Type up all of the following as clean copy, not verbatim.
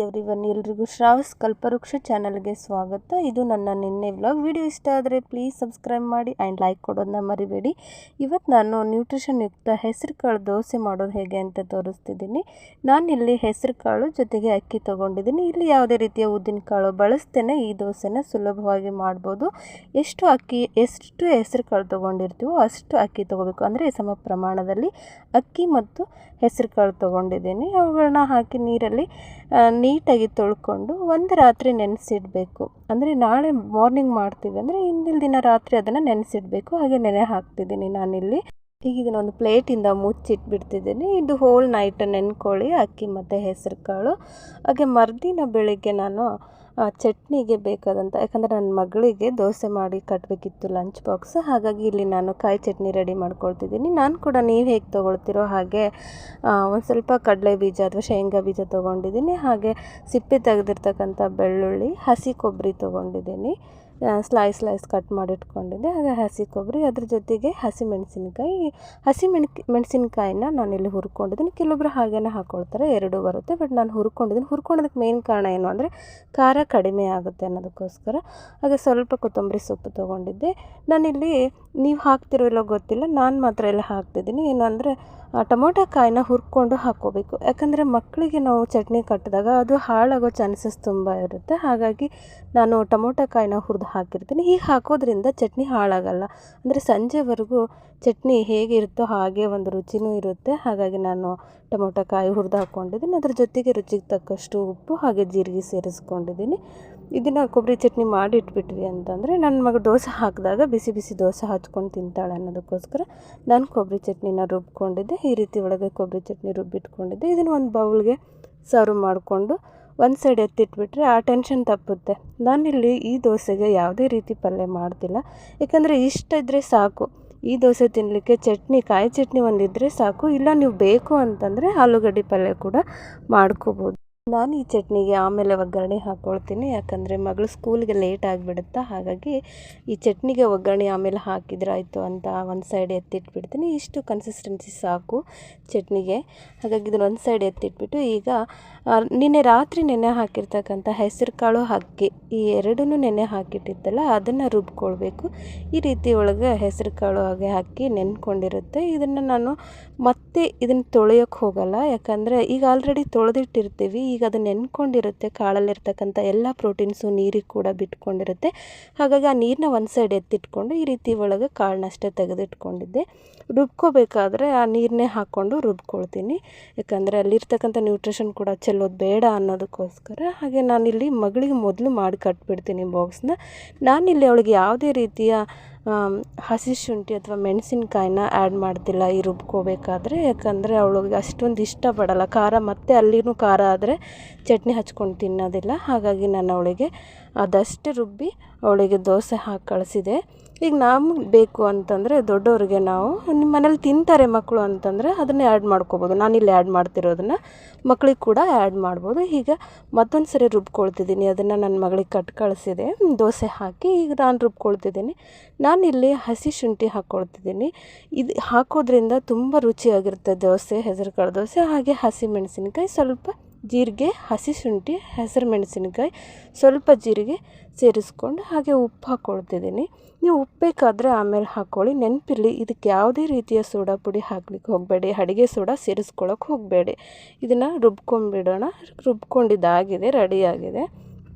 Everyone, ಎಲ್ರಿಗೂ ಶ್ರಾವಸ್ ಕಲ್ಪವೃಕ್ಷ ಚಾನಲ್ಗೆ ಸ್ವಾಗತ. ಇದು ನನ್ನ ನಿನ್ನೆ ವ್ಲಾಗ್. ವಿಡಿಯೋ ಇಷ್ಟ ಆದರೆ ಪ್ಲೀಸ್ ಸಬ್ಸ್ಕ್ರೈಬ್ ಮಾಡಿ ಆ್ಯಂಡ್ ಲೈಕ್ ಕೊಡೋದನ್ನ ಮರಿಬೇಡಿ. ಇವತ್ತು ನಾನು ನ್ಯೂಟ್ರಿಷನ್ ಯುಕ್ತ ಹೆಸರು ಕಾಳು ದೋಸೆ ಮಾಡೋದು ಹೇಗೆ ಅಂತ ತೋರಿಸ್ತಿದ್ದೀನಿ. ನಾನಿಲ್ಲಿ ಹೆಸರು ಕಾಳು ಜೊತೆಗೆ ಅಕ್ಕಿ ತೊಗೊಂಡಿದ್ದೀನಿ. ಇಲ್ಲಿ ಯಾವುದೇ ರೀತಿಯ ಉದ್ದಿನ ಕಾಳು ಬಳಸ್ತೇನೆ ಈ ದೋಸೆನ ಸುಲಭವಾಗಿ ಮಾಡ್ಬೋದು. ಎಷ್ಟು ಹೆಸರು ಕಾಳು ತೊಗೊಂಡಿರ್ತೀವೋ ಅಷ್ಟು ಅಕ್ಕಿ ತೊಗೋಬೇಕು. ಅಂದರೆ ಸಮ ಪ್ರಮಾಣದಲ್ಲಿ ಅಕ್ಕಿ ಮತ್ತು ಹೆಸರು ಕಾಳು ತೊಗೊಂಡಿದ್ದೀನಿ. ಅವುಗಳನ್ನ ಹಾಕಿ ನೀರಲ್ಲಿ ನೀಟಾಗಿ ತೊಳ್ಕೊಂಡು ಒಂದು ರಾತ್ರಿ ನೆನೆಸಿಡಬೇಕು. ಅಂದರೆ ನಾಳೆ ಮಾರ್ನಿಂಗ್ ಮಾಡ್ತೀವಿ ಅಂದರೆ ಹಿಂದಿನ ದಿನ ರಾತ್ರಿ ಅದನ್ನು ನೆನೆಸಿಡಬೇಕು. ಹಾಗೆ ನೆನೆ ಹಾಕ್ತಿದ್ದೀನಿ ನಾನಿಲ್ಲಿ. ಈಗ ಇದನ್ನೊಂದು ಪ್ಲೇಟಿಂದ ಮುಚ್ಚಿಟ್ಬಿಡ್ತಿದ್ದೀನಿ. ಇದು ಹೋಲ್ ನೈಟ್ ನೆನ್ಕೊಳ್ಳಿ ಅಕ್ಕಿ ಮತ್ತು ಹೆಸರು ಕಾಳು. ಹಾಗೆ ಮರುದಿನ ಬೆಳಿಗ್ಗೆ ನಾನು ಚಟ್ನಿಗೆ ಬೇಕಾದಂಥ, ಯಾಕಂದರೆ ನನ್ನ ಮಗಳಿಗೆ ದೋಸೆ ಮಾಡಿ ಕಟ್ಟಬೇಕಿತ್ತು ಲಂಚ್ ಬಾಕ್ಸ್. ಹಾಗಾಗಿ ಇಲ್ಲಿ ನಾನು ಕಾಯಿ ಚಟ್ನಿ ರೆಡಿ ಮಾಡ್ಕೊಳ್ತಿದ್ದೀನಿ. ನಾನು ಕೂಡ ನೀವು ಹೇಗೆ ತೊಗೊಳ್ತಿರೋ ಹಾಗೆ ಒಂದು ಸ್ವಲ್ಪ ಕಡಲೆ ಬೀಜ ಅಥವಾ ಶೇಂಗಾ ಬೀಜ ತೊಗೊಂಡಿದ್ದೀನಿ. ಹಾಗೆ ಸಿಪ್ಪೆ ತೆಗೆದಿರ್ತಕ್ಕಂಥ ಬೆಳ್ಳುಳ್ಳಿ, ಹಸಿ ಕೊಬ್ಬರಿ ತೊಗೊಂಡಿದ್ದೀನಿ. ಸ್ಲೈಸ್ ಕಟ್ ಮಾಡಿಟ್ಕೊಂಡಿದ್ದೆ. ಹಾಗೆ ಹಸಿ ಕೊಬ್ಬರಿ, ಅದ್ರ ಜೊತೆಗೆ ಮೆಣಸಿನ್ಕಾಯಿನ ನಾನಿಲ್ಲಿ ಹುರ್ಕೊಂಡಿದ್ದೀನಿ. ಕೆಲವೊಬ್ಬರು ಹಾಗೇ ಹಾಕ್ಕೊಳ್ತಾರೆ, ಎರಡೂ ಬರುತ್ತೆ. ಬಟ್ ನಾನು ಹುರ್ಕೊಂಡೋದಕ್ಕೆ ಮೇನ್ ಕಾರಣ ಏನು ಅಂದರೆ ಖಾರ ಕಡಿಮೆ ಆಗುತ್ತೆ ಅನ್ನೋದಕ್ಕೋಸ್ಕರ. ಹಾಗೆ ಸ್ವಲ್ಪ ಕೊತ್ತಂಬರಿ ಸೊಪ್ಪು ತೊಗೊಂಡಿದ್ದೆ. ನಾನಿಲ್ಲಿ ನೀವು ಹಾಕ್ತಿರೋ ಇಲ್ಲೋ ಗೊತ್ತಿಲ್ಲ, ನಾನು ಮಾತ್ರ ಎಲ್ಲ ಹಾಕ್ತಿದ್ದೀನಿ. ಏನು ಅಂದರೆ ಟೊಮೊಟೊ ಕಾಯಿನ ಹುರ್ಕೊಂಡು ಹಾಕ್ಕೋಬೇಕು. ಯಾಕಂದರೆ ಮಕ್ಕಳಿಗೆ ನಾವು ಚಟ್ನಿ ಕಟ್ಟಿದಾಗ ಅದು ಹಾಳಾಗೋ ಚಾನ್ಸಸ್ ತುಂಬ ಇರುತ್ತೆ. ಹಾಗಾಗಿ ನಾನು ಟೊಮೊಟೊ ಕಾಯಿನ ಹುರಿದು ಹಾಕಿರ್ತೀನಿ. ಹೀಗೆ ಹಾಕೋದ್ರಿಂದ ಚಟ್ನಿ ಹಾಳಾಗಲ್ಲ. ಅಂದರೆ ಸಂಜೆವರೆಗೂ ಚಟ್ನಿ ಹೇಗಿರುತ್ತೋ ಹಾಗೆ ಒಂದು ರುಚಿನೂ ಇರುತ್ತೆ. ಹಾಗಾಗಿ ನಾನು ಟೊಮೊಟೊ ಕಾಯಿ ಹುರಿದು ಹಾಕ್ಕೊಂಡಿದ್ದೀನಿ. ಅದ್ರ ಜೊತೆಗೆ ರುಚಿಗೆ ತಕ್ಕಷ್ಟು ಉಪ್ಪು ಹಾಗೆ ಜೀರಿಗೆ ಸೇರಿಸ್ಕೊಂಡಿದ್ದೀನಿ. ಇದನ್ನು ಕೊಬ್ಬರಿ ಚಟ್ನಿ ಮಾಡಿ ಇಟ್ಬಿಟ್ವಿ ಅಂತಂದರೆ ನನ್ನ ಮಗ ದೋಸೆ ಹಾಕಿದಾಗ ಬಿಸಿ ಬಿಸಿ ದೋಸೆ ಹಚ್ಕೊಂಡು ತಿಂತಾಳೆ ಅನ್ನೋದಕ್ಕೋಸ್ಕರ ನಾನು ಕೊಬ್ಬರಿ ಚಟ್ನಿನ ರುಬ್ಕೊಂಡಿದ್ದೆ. ಈ ರೀತಿ ಒಳಗೆ ಕೊಬ್ಬರಿ ಚಟ್ನಿ ರುಬ್ಬಿಟ್ಕೊಂಡಿದ್ದೆ. ಇದನ್ನು ಒಂದು ಬೌಲ್ಗೆ ಸರ್ವ್ ಮಾಡಿಕೊಂಡು ಒಂದು ಸೈಡ್ ಎತ್ತಿಟ್ಬಿಟ್ರೆ ಆ ಟೆನ್ಷನ್ ತಪ್ಪುತ್ತೆ. ನಾನಿಲ್ಲಿ ಈ ದೋಸೆಗೆ ಯಾವುದೇ ರೀತಿ ಪಲ್ಯ ಮಾಡ್ತಿಲ್ಲ. ಯಾಕಂದರೆ ಇಷ್ಟ ಇದ್ದರೆ ಸಾಕು. ಈ ದೋಸೆ ತಿನ್ನಲಿಕ್ಕೆ ಕಾಯಿ ಚಟ್ನಿ ಒಂದಿದ್ದರೆ ಸಾಕು. ಇಲ್ಲ ನೀವು ಬೇಕು ಅಂತಂದರೆ ಆಲೂಗಡ್ಡೆ ಪಲ್ಯ ಕೂಡ ಮಾಡ್ಕೋಬೋದು. ನಾನು ಈ ಚಟ್ನಿಗೆ ಆಮೇಲೆ ಒಗ್ಗರಣೆ ಹಾಕ್ಕೊಳ್ತೀನಿ. ಯಾಕಂದರೆ ಮಗಳು ಸ್ಕೂಲ್ಗೆ ಲೇಟ್ ಆಗಿಬಿಡುತ್ತಾ. ಹಾಗಾಗಿ ಈ ಚಟ್ನಿಗೆ ಒಗ್ಗರಣೆ ಆಮೇಲೆ ಹಾಕಿದ್ರೆ ಆಯಿತು ಅಂತ ಒಂದು ಸೈಡ್ ಎತ್ತಿಟ್ಬಿಡ್ತೀನಿ. ಇಷ್ಟು ಕನ್ಸಿಸ್ಟೆನ್ಸಿ ಸಾಕು ಚಟ್ನಿಗೆ. ಹಾಗಾಗಿ ಇದನ್ನು ಒಂದು ಸೈಡ್ ಎತ್ತಿಟ್ಬಿಟ್ಟು ಈಗ ನಿನ್ನೆ ರಾತ್ರಿ ನೆನೆ ಹಾಕಿರ್ತಕ್ಕಂಥ ಹೆಸರು ಕಾಳು ಅಕ್ಕಿ ಈ ಎರಡನ್ನೂ ನೆನೆ ಹಾಕಿಟ್ಟಿದ್ದಲ್ಲ ಅದನ್ನು ರುಬ್ಕೊಳ್ಬೇಕು. ಈ ರೀತಿ ಒಳಗೆ ಹೆಸರು ಕಾಳು ಹಾಗೆ ಅಕ್ಕಿ ನೆನ್ಕೊಂಡಿರುತ್ತೆ. ಇದನ್ನು ನಾನು ಮತ್ತೆ ಇದನ್ನು ತೊಳೆಯೋಕ್ಕೆ ಹೋಗಲ್ಲ. ಯಾಕಂದರೆ ಈಗ ಆಲ್ರೆಡಿ ತೊಳೆದಿಟ್ಟಿರ್ತೀವಿ. ಈಗ ಅದು ನೆನ್ಕೊಂಡಿರುತ್ತೆ. ಕಾಳಲ್ಲಿರ್ತಕ್ಕಂಥ ಎಲ್ಲ ಪ್ರೋಟೀನ್ಸು ನೀರಿಗೆ ಕೂಡ ಬಿಟ್ಕೊಂಡಿರುತ್ತೆ. ಹಾಗಾಗಿ ಆ ನೀರನ್ನ ಒಂದು ಸೈಡ್ ಎತ್ತಿಟ್ಕೊಂಡು ಈ ರೀತಿ ಒಳಗೆ ಕಾಳನ್ನಷ್ಟೇ ತೆಗೆದಿಟ್ಕೊಂಡಿದ್ದೆ. ರುಬ್ಕೋಬೇಕಾದ್ರೆ ಆ ನೀರನ್ನೇ ಹಾಕ್ಕೊಂಡು ರುಬ್ಕೊಳ್ತೀನಿ. ಯಾಕಂದರೆ ಅಲ್ಲಿರ್ತಕ್ಕಂಥ ನ್ಯೂಟ್ರಿಷನ್ ಕೂಡ ಚೆಲ್ಲೋದು ಬೇಡ ಅನ್ನೋದಕ್ಕೋಸ್ಕರ. ಹಾಗೆ ನಾನಿಲ್ಲಿ ಮಗಳಿಗೆ ಮೊದಲು ಮಾಡಿ ಕಟ್ಬಿಡ್ತೀನಿ ಬಾಕ್ಸ್ನ. ನಾನಿಲ್ಲಿ ಅವಳಿಗೆ ಯಾವುದೇ ರೀತಿಯ ಹಸಿ ಶುಂಠಿ ಅಥವಾ ಮೆಣಸಿನ್ಕಾಯಿನ ಆ್ಯಡ್ ಮಾಡ್ತಿಲ್ಲ ಈ ರುಬ್ಕೋಬೇಕಾದ್ರೆ. ಯಾಕಂದರೆ ಅವಳಿಗೆ ಅಷ್ಟೊಂದು ಇಷ್ಟಪಡಲ್ಲ ಖಾರ. ಮತ್ತು ಅಲ್ಲಿನೂ ಖಾರ ಆದರೆ ಚಟ್ನಿ ಹಚ್ಕೊಂಡು ತಿನ್ನೋದಿಲ್ಲ. ಹಾಗಾಗಿ ನಾನು ಅವಳಿಗೆ ಅದಷ್ಟೇ ರುಬ್ಬಿ ಅವಳಿಗೆ ದೋಸೆ ಹಾಕಿ ಕಳಿಸಿದೆ. ಈಗ ನಮಗೆ ಬೇಕು ಅಂತಂದರೆ ದೊಡ್ಡವ್ರಿಗೆ ನಾವು ನಿಮ್ಮ ಮನೇಲಿ ತಿಂತಾರೆ ಮಕ್ಕಳು ಅಂತಂದರೆ ಅದನ್ನೇ ಆ್ಯಡ್ ಮಾಡ್ಕೋಬೋದು. ನಾನಿಲ್ಲಿ ಆ್ಯಡ್ ಮಾಡ್ತಿರೋದನ್ನು ಮಕ್ಳಿಗೆ ಕೂಡ ಆ್ಯಡ್ ಮಾಡ್ಬೋದು. ಈಗ ಮತ್ತೊಂದು ಸರಿ ರುಬ್ಕೊಳ್ತಿದ್ದೀನಿ. ಅದನ್ನು ನನ್ನ ಮಗಳಿಗೆ ಕಳಿಸಿದೆ ದೋಸೆ ಹಾಕಿ. ಈಗ ನಾನು ರುಬ್ಕೊಳ್ತಿದ್ದೀನಿ. ನಾನಿಲ್ಲಿ ಹಸಿ ಶುಂಠಿ ಹಾಕ್ಕೊಳ್ತಿದ್ದೀನಿ. ಇದು ಹಾಕೋದ್ರಿಂದ ತುಂಬ ರುಚಿಯಾಗಿರುತ್ತೆ ದೋಸೆ, ಹೆಸರು ಕಾಳು ದೋಸೆ. ಹಾಗೆ ಹಸಿ ಮೆಣಸಿನ್ಕಾಯಿ, ಸ್ವಲ್ಪ ಜೀರಿಗೆ, ಹಸಿ ಶುಂಠಿ, ಹೆಸರು ಮೆಣಸಿನ್ಕಾಯಿ, ಸ್ವಲ್ಪ ಜೀರಿಗೆ ಸೇರಿಸ್ಕೊಂಡು ಹಾಗೆ ಉಪ್ಪು ಹಾಕ್ಕೊಳ್ತಿದ್ದೀನಿ. ನೀವು ಉಪ್ಪು ಬೇಕಾದರೆ ಆಮೇಲೆ ಹಾಕ್ಕೊಳ್ಳಿ. ನೆನಪಿರಲಿ, ಇದಕ್ಕೆ ಯಾವುದೇ ರೀತಿಯ ಸೋಡಾ ಪುಡಿ ಹಾಕ್ಲಿಕ್ಕೆ ಹೋಗಬೇಡಿ. ಅಡುಗೆ ಸೋಡಾ ಸೇರಿಸ್ಕೊಳ್ಳೋಕೆ ಹೋಗಬೇಡಿ. ಇದನ್ನು ರುಬ್ಕೊಂಡ್ಬಿಡೋಣ. ರುಬ್ಕೊಂಡಿದ್ದಾಗಿದೆ, ರೆಡಿಯಾಗಿದೆ.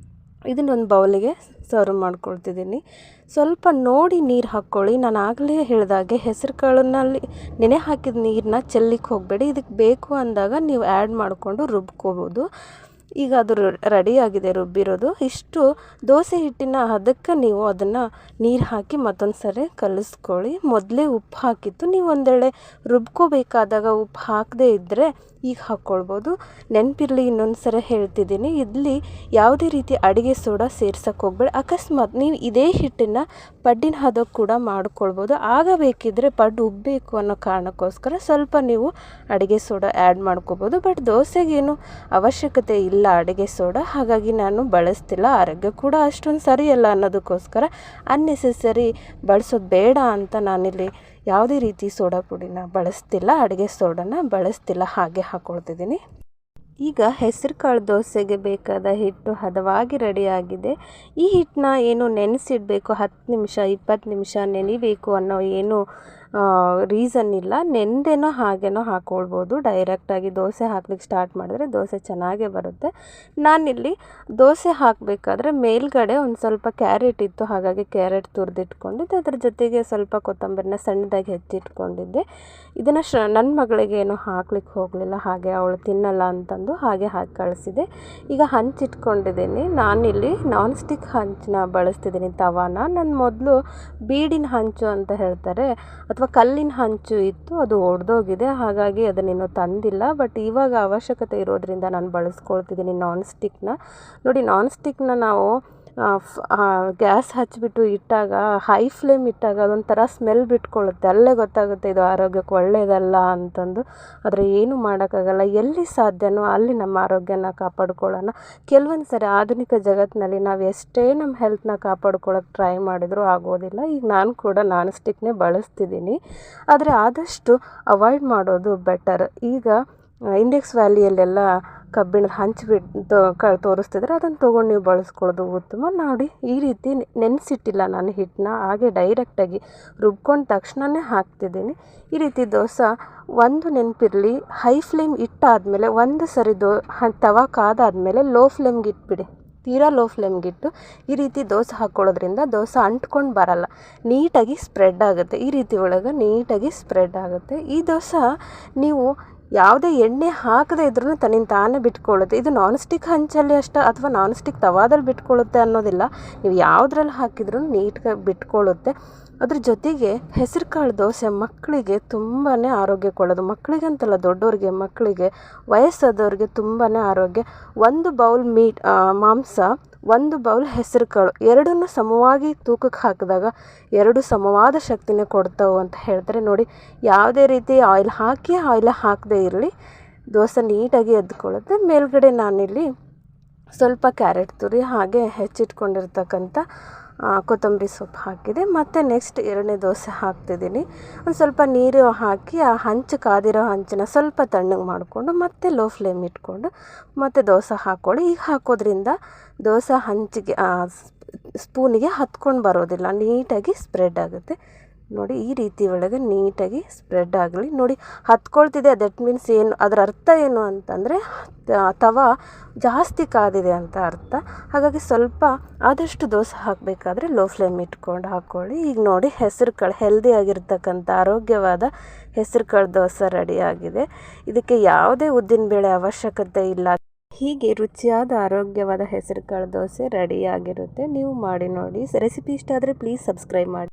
ಇದನ್ನೊಂದು ಬೌಲಿಗೆ ಸರ್ವ್ ಮಾಡ್ಕೊಳ್ತಿದ್ದೀನಿ. ಸ್ವಲ್ಪ ನೋಡಿ ನೀರು ಹಾಕ್ಕೊಳ್ಳಿ. ನಾನು ಆಗಲೇ ಹೇಳಿದಾಗೆ ಹೆಸರು ಕಾಳನ್ನಲ್ಲಿ ನೆನೆ ಹಾಕಿದ ನೀರನ್ನ ಚೆಲ್ಲಿಕ್ಕೆ ಹೋಗಬೇಡಿ. ಇದಕ್ಕೆ ಬೇಕು ಅಂದಾಗ ನೀವು ಆ್ಯಡ್ ಮಾಡಿಕೊಂಡು ರುಬ್ಕೋಬೋದು. ಈಗ ಅದು ರೆಡಿಯಾಗಿದೆ ರುಬ್ಬಿರೋದು. ಇಷ್ಟು ದೋಸೆ ಹಿಟ್ಟಿನ ಅದಕ್ಕೆ ನೀವು ಅದನ್ನು ನೀರು ಹಾಕಿ ಮತ್ತೊಂದು ಸರಿ ಕಲಿಸ್ಕೊಳ್ಳಿ. ಮೊದಲೇ ಉಪ್ಪು ಹಾಕಿತ್ತು. ನೀವು ಒಂದೇಳೆ ರುಬ್ಕೋಬೇಕಾದಾಗ ಉಪ್ಪು ಹಾಕದೇ ಇದ್ದರೆ ಈಗ ಹಾಕ್ಕೊಳ್ಬೋದು. ನೆನಪಿರಲಿ, ಇನ್ನೊಂದು ಸರಿ ಹೇಳ್ತಿದ್ದೀನಿ, ಇಲ್ಲಿ ಯಾವುದೇ ರೀತಿ ಅಡುಗೆ ಸೋಡಾ ಸೇರ್ಸೋಕ್ಕೆ ಹೋಗಬೇಡಿ. ಅಕಸ್ಮಾತ್ ನೀವು ಇದೇ ಹಿಟ್ಟನ್ನು ಪಡ್ಡಿನ ಹದಕ್ಕೆ ಕೂಡ ಮಾಡ್ಕೊಳ್ಬೋದು. ಆಗ ಬೇಕಿದ್ದರೆ ಪಡ್ಡು ಉಬ್ಬಬೇಕು ಅನ್ನೋ ಕಾರಣಕ್ಕೋಸ್ಕರ ಸ್ವಲ್ಪ ನೀವು ಅಡುಗೆ ಸೋಡಾ ಆ್ಯಡ್ ಮಾಡ್ಕೋಬೋದು. ಬಟ್ ದೋಸೆಗೇನು ಅವಶ್ಯಕತೆ ಇಲ್ಲ ಅಡುಗೆ ಸೋಡಾ. ಹಾಗಾಗಿ ನಾನು ಬಳಸ್ತಿಲ್ಲ. ಆರೋಗ್ಯ ಕೂಡ ಅಷ್ಟೊಂದು ಸರಿಯಲ್ಲ ಅನ್ನೋದಕ್ಕೋಸ್ಕರ ಅನ್ನೆಸೆಸರಿ ಬಳಸೋದು ಬೇಡ ಅಂತ ನಾನಿಲ್ಲಿ ಯಾವುದೇ ರೀತಿ ಸೋಡಾ ಪುಡಿನ ಬಳಸ್ತಿಲ್ಲ, ಅಡುಗೆ ಸೋಡಾನ ಬಳಸ್ತಿಲ್ಲ, ಹಾಗೆ ಹಾಕ್ಕೊಳ್ತಿದ್ದೀನಿ. ಈಗ ಹೆಸರು ಕಾಳು ದೋಸೆಗೆ ಬೇಕಾದ ಹಿಟ್ಟು ಹದವಾಗಿ ರೆಡಿಯಾಗಿದೆ. ಈ ಹಿಟ್ಟನ್ನ ಏನು ನೆನೆಸಿಡಬೇಕು 10 ನಿಮಿಷ 20 ನಿಮಿಷ ನೆನಿಬೇಕು ಅನ್ನೋ ಏನು ರೀಸನ್ ಇಲ್ಲ. ನೆಂದೇನೋ ಹಾಗೇನೋ ಹಾಕ್ಕೊಳ್ಬೋದು. ಡೈರೆಕ್ಟಾಗಿ ದೋಸೆ ಹಾಕ್ಲಿಕ್ಕೆ ಸ್ಟಾರ್ಟ್ ಮಾಡಿದ್ರೆ ದೋಸೆ ಚೆನ್ನಾಗೇ ಬರುತ್ತೆ. ನಾನಿಲ್ಲಿ ದೋಸೆ ಹಾಕಬೇಕಾದ್ರೆ ಮೇಲ್ಗಡೆ ಒಂದು ಸ್ವಲ್ಪ ಕ್ಯಾರೆಟ್ ಇತ್ತು, ಹಾಗಾಗಿ ಕ್ಯಾರೆಟ್ ತುರಿದಿಟ್ಕೊಂಡಿದ್ದೆ. ಅದ್ರ ಜೊತೆಗೆ ಸ್ವಲ್ಪ ಕೊತ್ತಂಬರಿನ ಸಣ್ಣದಾಗಿ ಹೆಚ್ಚಿಟ್ಕೊಂಡಿದ್ದೆ. ಇದನ್ನು ನನ್ನ ಮಗಳಿಗೆ ಏನೂ ಹಾಕ್ಲಿಕ್ಕೆ ಹೋಗಲಿಲ್ಲ, ಹಾಗೆ ಅವಳು ತಿನ್ನಲ್ಲ ಅಂತಂದು ಹಾಗೆ ಹಾಕಿ ಕಳಿಸಿದೆ. ಈಗ ಹಂಚಿಟ್ಕೊಂಡಿದ್ದೀನಿ. ನಾನಿಲ್ಲಿ ನಾನ್ ಸ್ಟಿಕ್ ಹಂಚನ್ನ ಬಳಸ್ತಿದ್ದೀನಿ, ತವಾನ. ನಾನು ಮೊದಲು ಬೀಡಿನ ಹಂಚು ಅಂತ ಹೇಳ್ತಾರೆ ಅಥವಾ ಕಲ್ಲಿನ ಹಂಚು ಇತ್ತು, ಅದು ಒಡೆದೋಗಿದೆ, ಹಾಗಾಗಿ ಅದನ್ನೇನು ತಂದಿಲ್ಲ. ಬಟ್ ಇವಾಗ ಅವಶ್ಯಕತೆ ಇರೋದ್ರಿಂದ ನಾನು ಬಳಸ್ಕೊಳ್ತಿದ್ದೀನಿ ನಾನ್ ಸ್ಟಿಕ್ನ. ನೋಡಿ, ನಾನ್ ಸ್ಟಿಕ್ನ ನಾವು ಗ್ಯಾಸ್ ಹಚ್ಚಿಬಿಟ್ಟು ಇಟ್ಟಾಗ, ಹೈ ಫ್ಲೇಮ್ ಇಟ್ಟಾಗ ಅದೊಂಥರ ಸ್ಮೆಲ್ ಬಿಟ್ಕೊಳ್ಳುತ್ತೆ. ಅಲ್ಲೇ ಗೊತ್ತಾಗುತ್ತೆ ಇದು ಆರೋಗ್ಯಕ್ಕೆ ಒಳ್ಳೆಯದಲ್ಲ ಅಂತಂದು. ಆದರೆ ಏನು ಮಾಡೋಕ್ಕಾಗಲ್ಲ, ಎಲ್ಲಿ ಸಾಧ್ಯನೋ ಅಲ್ಲಿ ನಮ್ಮ ಆರೋಗ್ಯನ ಕಾಪಾಡ್ಕೊಳ್ಳೋಣ. ಕೆಲವೊಂದು ಸರಿ ಆಧುನಿಕ ಜಗತ್ತಿನಲ್ಲಿ ನಾವು ಎಷ್ಟೇ ನಮ್ಮ ಹೆಲ್ತ್ನ ಕಾಪಾಡ್ಕೊಳ್ಳೋಕೆ ಟ್ರೈ ಮಾಡಿದರೂ ಆಗೋದಿಲ್ಲ. ಈಗ ನಾನು ಕೂಡ ನಾನ್ ಸ್ಟಿಕ್ನೇ ಬಳಸ್ತಿದ್ದೀನಿ, ಆದರೆ ಆದಷ್ಟು ಅವಾಯ್ಡ್ ಮಾಡೋದು ಬೆಟರ್. ಈಗ ಇಂಡೆಕ್ಸ್ ವ್ಯಾಲಿಯಲ್ಲೆಲ್ಲ ಕಬ್ಬಿಣದ ಹಂಚ್ಬಿಟ್ಟು ತೋರಿಸ್ತಿದ್ರೆ ಅದನ್ನು ತೊಗೊಂಡು ನೀವು ಬಳಸ್ಕೊಳ್ಳೋದು ಉತ್ತಮ. ನೋಡಿ, ಈ ರೀತಿ ನೆನೆಸಿಟ್ಟಿಲ್ಲ ನಾನು ಹಿಟ್ಟನ್ನ, ಹಾಗೆ ಡೈರೆಕ್ಟಾಗಿ ರುಬ್ಕೊಂಡು ತಕ್ಷಣವೇ ಹಾಕ್ತಿದ್ದೀನಿ. ಈ ರೀತಿ ದೋಸೆ ಒಂದು ನೆನಪಿರಲಿ, ಹೈ ಫ್ಲೇಮ್ ಇಟ್ಟಾದಮೇಲೆ ಒಂದು ಸರಿ ತವಾ ಕಾದಾದಮೇಲೆ ಲೋ ಫ್ಲೇಮ್ಗೆ ಇಟ್ಬಿಡಿ. ತೀರಾ ಲೋ ಫ್ಲೇಮ್ಗಿಟ್ಟು ಈ ರೀತಿ ದೋಸೆ ಹಾಕ್ಕೊಳ್ಳೋದ್ರಿಂದ ದೋಸೆ ಅಂಟ್ಕೊಂಡು ಬರಲ್ಲ, ನೀಟಾಗಿ ಸ್ಪ್ರೆಡ್ ಆಗುತ್ತೆ. ಈ ರೀತಿ ಒಳಗೆ ನೀಟಾಗಿ ಸ್ಪ್ರೆಡ್ ಆಗುತ್ತೆ. ಈ ದೋಸೆ ನೀವು ಯಾವುದೇ ಎಣ್ಣೆ ಹಾಕದೇ ಇದ್ರೂ ತಾನೇ ಬಿಟ್ಕೊಳ್ಳುತ್ತೆ. ಇದು ನಾನ್ ಸ್ಟಿಕ್ ಹಂಚಲ್ಲಿ ಅಷ್ಟೇ ಅಥವಾ ನಾನ್ ಸ್ಟಿಕ್ ತವಾದಲ್ಲಿ ಬಿಟ್ಕೊಳ್ಳುತ್ತೆ ಅನ್ನೋದಿಲ್ಲ, ನೀವು ಯಾವುದ್ರಲ್ಲಿ ಹಾಕಿದ್ರೂ ನೀಟಾಗಿ ಬಿಟ್ಕೊಳ್ಳುತ್ತೆ. ಅದ್ರ ಜೊತೆಗೆ ಹೆಸರು ಕಾಳು ದೋಸೆ ಮಕ್ಕಳಿಗೆ ತುಂಬಾ ಆರೋಗ್ಯ ಕೊಡೋದು. ಮಕ್ಕಳಿಗೆ ಅಂತಲ್ಲ, ದೊಡ್ಡವ್ರಿಗೆ, ಮಕ್ಕಳಿಗೆ, ವಯಸ್ಸಾದವ್ರಿಗೆ ತುಂಬಾ ಆರೋಗ್ಯ. ಒಂದು ಬೌಲ್ ಮಾಂಸ, ಒಂದು ಬೌಲ್ ಹೆಸರು ಕಾಳು, ಎರಡನ್ನೂ ಸಮವಾಗಿ ತೂಕಕ್ಕೆ ಹಾಕಿದಾಗ ಎರಡು ಸಮವಾದ ಶಕ್ತಿನೇ ಕೊಡ್ತಾವೆ ಅಂತ ಹೇಳ್ತಾರೆ. ನೋಡಿ, ಯಾವುದೇ ರೀತಿ ಆಯಿಲ್ ಹಾಕದೇ ಇರಲಿ, ದೋಸೆ ನೀಟಾಗಿ ಎದ್ಕೊಳ್ಳುತ್ತೆ. ಮೇಲ್ಗಡೆ ನಾನಿಲ್ಲಿ ಸ್ವಲ್ಪ ಕ್ಯಾರೆಟ್ ತುರಿ ಹಾಗೆ ಹೆಚ್ಚಿಟ್ಕೊಂಡಿರ್ತಕ್ಕಂಥ ಕೊತ್ತಂಬರಿ ಸೊಪ್ಪು ಹಾಕಿದೆ. ಮತ್ತು ನೆಕ್ಸ್ಟ್ ಎರಡನೇ ದೋಸೆ ಹಾಕ್ತಿದ್ದೀನಿ. ಒಂದು ಸ್ವಲ್ಪ ನೀರು ಹಾಕಿ ಆ ಹಂಚು ಕಾದಿರೋ ಹಂಚನ್ನ ಸ್ವಲ್ಪ ತಣ್ಣಗೆ ಮಾಡಿಕೊಂಡು ಮತ್ತೆ ಲೋ ಫ್ಲೇಮ್ ಇಟ್ಕೊಂಡು ಮತ್ತೆ ದೋಸೆ ಹಾಕ್ಕೊಳ್ಳಿ. ಈಗ ಹಾಕೋದ್ರಿಂದ ದೋಸೆ ಹಂಚಿಗೆ ಸ್ಪೂನಿಗೆ ಹತ್ಕೊಂಡು ಬರೋದಿಲ್ಲ, ನೀಟಾಗಿ ಸ್ಪ್ರೆಡ್ ಆಗುತ್ತೆ. ನೋಡಿ, ಈ ರೀತಿ ಒಳಗೆ ನೀಟಾಗಿ ಸ್ಪ್ರೆಡ್ ಆಗಲಿ. ನೋಡಿ, ಹತ್ಕೊಳ್ತಿದೆ, ದಟ್ ಮೀನ್ಸ್ ಏನು, ಅದರ ಅರ್ಥ ಏನು ಅಂತಂದರೆ ತವಾ ಜಾಸ್ತಿ ಕಾದಿದೆ ಅಂತ ಅರ್ಥ. ಹಾಗಾಗಿ ಸ್ವಲ್ಪ ಆದಷ್ಟು ದೋಸೆ ಹಾಕಬೇಕಾದ್ರೆ ಲೋ ಫ್ಲೇಮ್ ಇಟ್ಕೊಂಡು ಹಾಕ್ಕೊಳ್ಳಿ. ಈಗ ನೋಡಿ, ಹೆಸರು ಕಾಳು, ಹೆಲ್ದಿ ಆಗಿರ್ತಕ್ಕಂಥ ಆರೋಗ್ಯವಾದ ಹೆಸರು ಕಾಳು ದೋಸೆ ರೆಡಿಯಾಗಿದೆ. ಇದಕ್ಕೆ ಯಾವುದೇ ಉದ್ದಿನಬೇಳೆ ಅವಶ್ಯಕತೆ ಇಲ್ಲ. ಹೀಗೆ ರುಚಿಯಾದ ಆರೋಗ್ಯವಾದ ಹೆಸರು ಕಾಳು ದೋಸೆ ರೆಡಿಯಾಗಿರುತ್ತೆ. ನೀವು ಮಾಡಿ ನೋಡಿ. ರೆಸಿಪಿ ಇಷ್ಟ ಆದರೆ ಪ್ಲೀಸ್ ಸಬ್ಸ್ಕ್ರೈಬ್ ಮಾಡಿ.